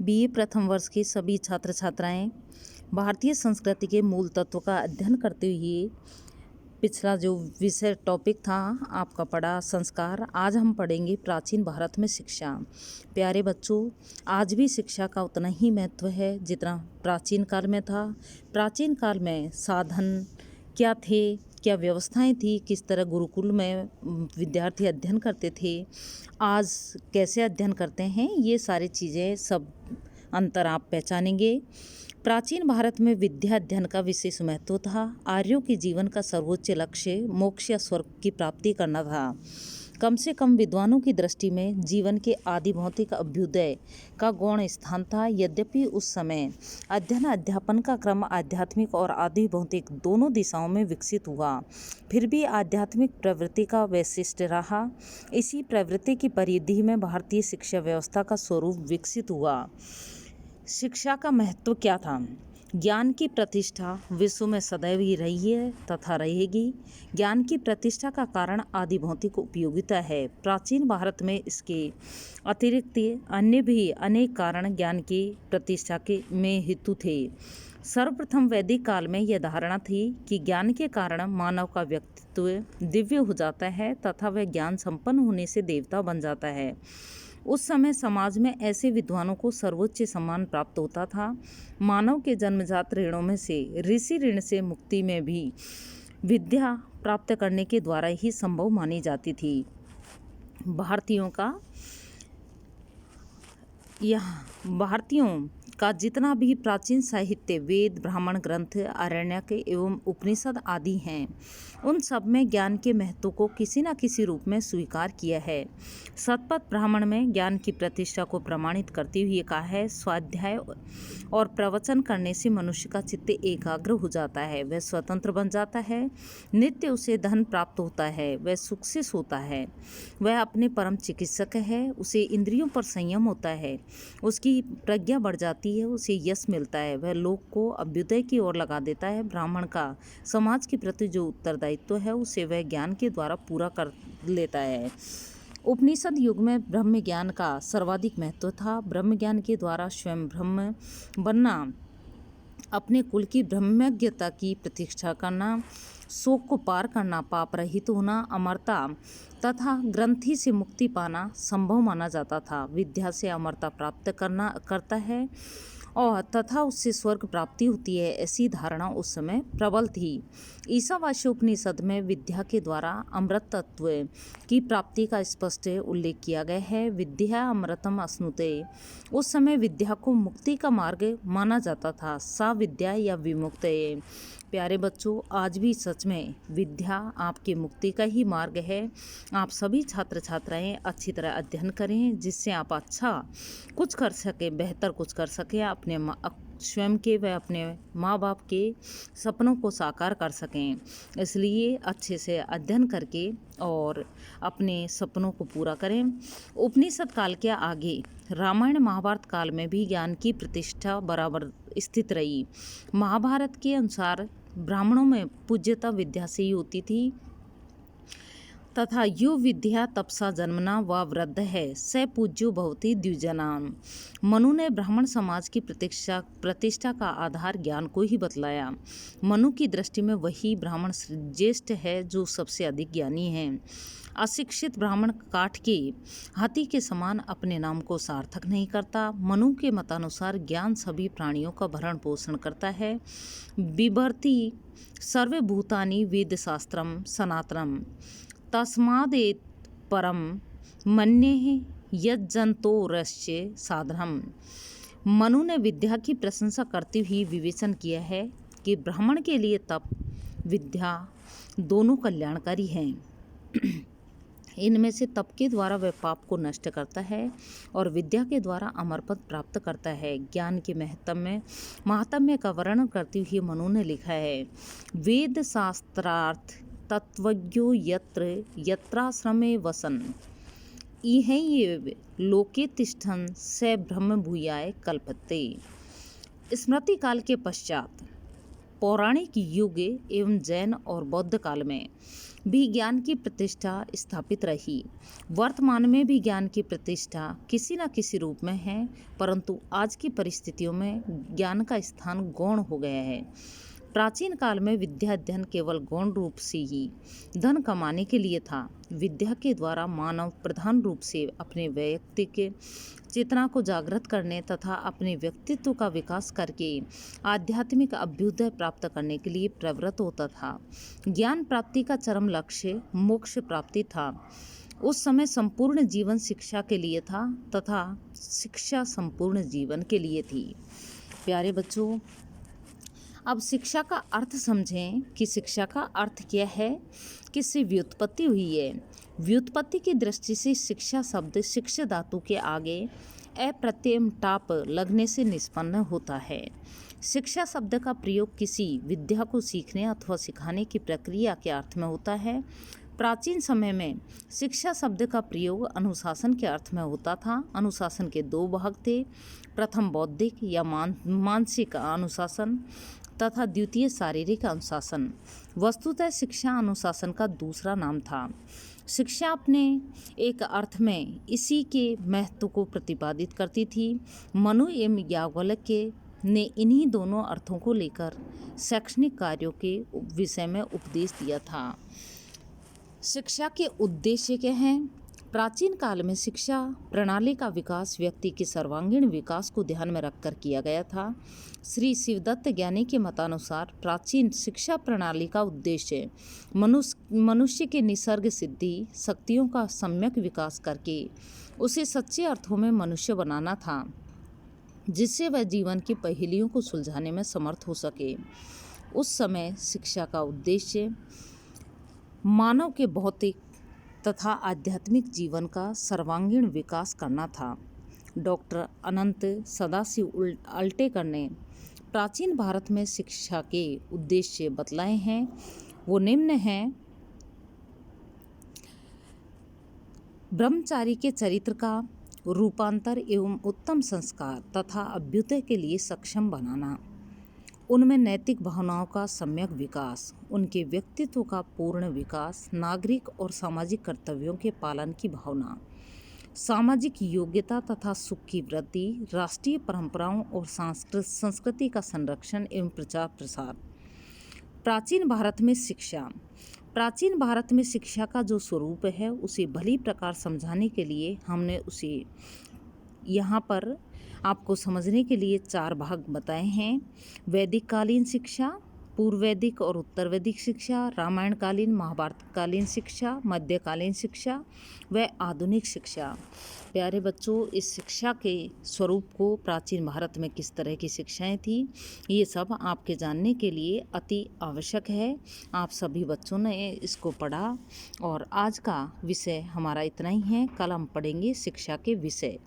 BA प्रथम वर्ष के सभी छात्र छात्राएं भारतीय संस्कृति के मूल तत्व का अध्ययन करते हुए पिछला जो विषय टॉपिक था आपका पढ़ा संस्कार। आज हम पढ़ेंगे प्राचीन भारत में शिक्षा। प्यारे बच्चों, आज भी शिक्षा का उतना ही महत्व है जितना प्राचीन काल में था। प्राचीन काल में साधन क्या थे, क्या व्यवस्थाएं थी, किस तरह गुरुकुल में विद्यार्थी अध्ययन करते थे, आज कैसे अध्ययन करते हैं, ये सारी चीज़ें सब अंतर आप पहचानेंगे। प्राचीन भारत में विद्या अध्ययन का विशेष महत्व था। आर्यों के जीवन का सर्वोच्च लक्ष्य मोक्ष या स्वर्ग की प्राप्ति करना था। कम से कम विद्वानों की दृष्टि में जीवन के आदि भौतिक अभ्युदय का गौण स्थान था। यद्यपि उस समय अध्ययन अध्यापन का क्रम आध्यात्मिक और आदि भौतिक दोनों दिशाओं में विकसित हुआ, फिर भी आध्यात्मिक प्रवृत्ति का वैशिष्ट्य रहा। इसी प्रवृत्ति की परिधि में भारतीय शिक्षा व्यवस्था का स्वरूप विकसित हुआ। शिक्षा का महत्व क्या था? ज्ञान की प्रतिष्ठा विश्व में सदैव ही रही है तथा रहेगी। ज्ञान की प्रतिष्ठा का कारण आदि भौतिक उपयोगिता है। प्राचीन भारत में इसके अतिरिक्त अन्य भी अनेक कारण ज्ञान की प्रतिष्ठा के में हेतु थे। सर्वप्रथम वैदिक काल में यह धारणा थी कि ज्ञान के कारण मानव का व्यक्तित्व दिव्य हो जाता है तथा वह ज्ञान संपन्न होने से देवता बन जाता है। उस समय समाज में ऐसे विद्वानों को सर्वोच्च सम्मान प्राप्त होता था। मानव के जन्मजात ऋणों में से ऋषि ऋण से मुक्ति में भी विद्या प्राप्त करने के द्वारा ही संभव मानी जाती थी। भारतीयों का जितना भी प्राचीन साहित्य, वेद, ब्राह्मण ग्रंथ, आरण्यक एवं उपनिषद आदि हैं, उन सब में ज्ञान के महत्व को किसी न किसी रूप में स्वीकार किया है। शतपथ ब्राह्मण में ज्ञान की प्रतिष्ठा को प्रमाणित करते हुए कहा है, स्वाध्याय और प्रवचन करने से मनुष्य का चित्त एकाग्र हो जाता है, वह स्वतंत्र बन जाता है, नित्य उसे धन प्राप्त होता है, वह सुख से सोता है, वह अपने परम चिकित्सक है, उसे इंद्रियों पर संयम होता है, उसकी प्रज्ञा बढ़ जाती है, उसे यश मिलता है, वह लोक को अभ्युदय की ओर लगा देता है। ब्राह्मण का समाज के प्रति जो उत्तरदायित्व है उसे वह ज्ञान के द्वारा पूरा कर लेता है। उपनिषद युग में ब्रह्म ज्ञान का सर्वाधिक महत्व था। ब्रह्म ज्ञान के द्वारा स्वयं ब्रह्म बनना, अपने कुल की ब्रह्मज्ञता की प्रतिष्ठा करना, शोक को पार करना, पाप रहित होना, अमरता तथा ग्रंथि से मुक्ति पाना संभव माना जाता था। विद्या से अमरता प्राप्त करता है और तथा उससे स्वर्ग प्राप्ति होती है, ऐसी धारणा उस समय प्रबल थी। ईशावास्य उपनिषद में विद्या के द्वारा अमृत तत्व की प्राप्ति का स्पष्ट उल्लेख किया गया है। विद्या अमृतम अश्नुते। उस समय विद्या को मुक्ति का मार्ग माना जाता था। सा विद्या या विमुक्त। प्यारे बच्चों, आज भी सच में विद्या आपकी मुक्ति का ही मार्ग है। आप सभी छात्र छात्राएं अच्छी तरह अध्ययन करें जिससे आप अच्छा कुछ कर सकें, बेहतर कुछ कर सकें, अपने स्वयं के व अपने माँ बाप के सपनों को साकार कर सकें। इसलिए अच्छे से अध्ययन करके और अपने सपनों को पूरा करें। उपनिषद काल के आगे रामायण महाभारत काल में भी ज्ञान की प्रतिष्ठा बराबर स्थित रही। महाभारत के अनुसार ब्राह्मणों में पूज्यता विद्या से ही होती थी तथा यो विद्या तपसा जन्मना व वृद्ध है स पूज्यो भवति द्विजनाम। मनु ने ब्राह्मण समाज की प्रतिष्ठा का आधार ज्ञान को ही बतलाया। मनु की दृष्टि में वही ब्राह्मण ज्येष्ठ है जो सबसे अधिक ज्ञानी है। अशिक्षित ब्राह्मण काठ के हाथी के समान अपने नाम को सार्थक नहीं करता। मनु के मतानुसार ज्ञान सभी प्राणियों का भरण पोषण करता है। बिभर्ति सर्वभूतानि वेद शास्त्रम सनातनम तस्मादेत परम मन्ये यज्जन्तोरस्य साधनम। मनु ने विद्या की प्रशंसा करते हुए विवेचन किया है कि ब्राह्मण के लिए तप, विद्या दोनों कल्याणकारी हैं। इनमें से तप के द्वारा वह पाप को नष्ट करता है और विद्या के द्वारा अमर पद प्राप्त करता है। ज्ञान के महात्म्य का वर्णन करते हुए मनु ने लिखा है, वेद शास्त्रार्थ तत्वज्ञो यत्राश्रमे वसन इह लोके तिष्ठन् स ब्रह्म भूयाय कल्पते। स्मृति काल के पश्चात पौराणिक युग एवं जैन और बौद्ध काल में भी ज्ञान की प्रतिष्ठा स्थापित रही। वर्तमान में भी ज्ञान की प्रतिष्ठा किसी न किसी रूप में है, परंतु आज की परिस्थितियों में ज्ञान का स्थान गौण हो गया है। प्राचीन काल में विद्या अध्ययन केवल गौण रूप से ही धन कमाने के लिए था। विद्या के द्वारा मानव प्रधान रूप से अपने व्यक्तित्व चेतना को जागृत करने तथा अपने व्यक्तित्व का विकास करके आध्यात्मिक अभ्युदय प्राप्त करने के लिए प्रवृत्त होता था। ज्ञान प्राप्ति का चरम लक्ष्य मोक्ष प्राप्ति था। उस समय संपूर्ण जीवन शिक्षा के लिए था तथा शिक्षा संपूर्ण जीवन के लिए थी। प्यारे बच्चों, अब शिक्षा का अर्थ समझें कि शिक्षा का अर्थ क्या है, किससे व्युत्पत्ति हुई है। व्युत्पत्ति की दृष्टि से शिक्षा शब्द शिक्ष धातु के आगे अप्रत्यय टाप लगने से निष्पन्न होता है। शिक्षा शब्द का प्रयोग किसी विद्या को सीखने अथवा सिखाने की प्रक्रिया के अर्थ में होता है। प्राचीन समय में शिक्षा शब्द का प्रयोग अनुशासन के अर्थ में होता था। अनुशासन के दो भाग थे, प्रथम बौद्धिक या मानसिक अनुशासन तथा द्वितीय शारीरिक अनुशासन। वस्तुतः शिक्षा अनुशासन का दूसरा नाम था। शिक्षा अपने एक अर्थ में इसी के महत्व को प्रतिपादित करती थी। मनु एवं याज्ञवल्क्य ने इन्हीं दोनों अर्थों को लेकर शैक्षणिक कार्यों के विषय में उपदेश दिया था। शिक्षा के उद्देश्य क्या हैं? प्राचीन काल में शिक्षा प्रणाली का विकास व्यक्ति के सर्वांगीण विकास को ध्यान में रखकर किया गया था। श्री शिवदत्त ज्ञानी के मतानुसार प्राचीन शिक्षा प्रणाली का उद्देश्य मनुष्य के निसर्ग सिद्धि शक्तियों का सम्यक विकास करके उसे सच्चे अर्थों में मनुष्य बनाना था, जिससे वह जीवन की पहेलियों को सुलझाने में समर्थ हो सके। उस समय शिक्षा का उद्देश्य मानव के भौतिक तथा आध्यात्मिक जीवन का सर्वांगीण विकास करना था। डॉक्टर अनंत सदाशिव अल्टेकर ने प्राचीन भारत में शिक्षा के उद्देश्य बतलाए हैं। वो निम्न हैं: ब्रह्मचारी के चरित्र का रूपांतर एवं उत्तम संस्कार तथा अभ्युदय के लिए सक्षम बनाना, उनमें नैतिक भावनाओं का सम्यक विकास, उनके व्यक्तित्व का पूर्ण विकास, नागरिक और सामाजिक कर्तव्यों के पालन की भावना, सामाजिक योग्यता तथा सुख की वृद्धि, राष्ट्रीय परंपराओं और संस्कृति का संरक्षण एवं प्रचार प्रसार। प्राचीन भारत में शिक्षा। प्राचीन भारत में शिक्षा का जो स्वरूप है उसे भली प्रकार समझाने के लिए हमने उसे यहाँ पर आपको समझने के लिए 4 भाग बताए हैं। वैदिक कालीन शिक्षा, पूर्व वैदिक और उत्तर वैदिक शिक्षा, रामायण कालीन महाभारत कालीन शिक्षा, मध्यकालीन शिक्षा व आधुनिक शिक्षा। प्यारे बच्चों, इस शिक्षा के स्वरूप को प्राचीन भारत में किस तरह की शिक्षाएं थी, ये सब आपके जानने के लिए अति आवश्यक है। आप सभी बच्चों ने इसको पढ़ा और आज का विषय हमारा इतना ही है। कल हम पढ़ेंगे शिक्षा के विषय।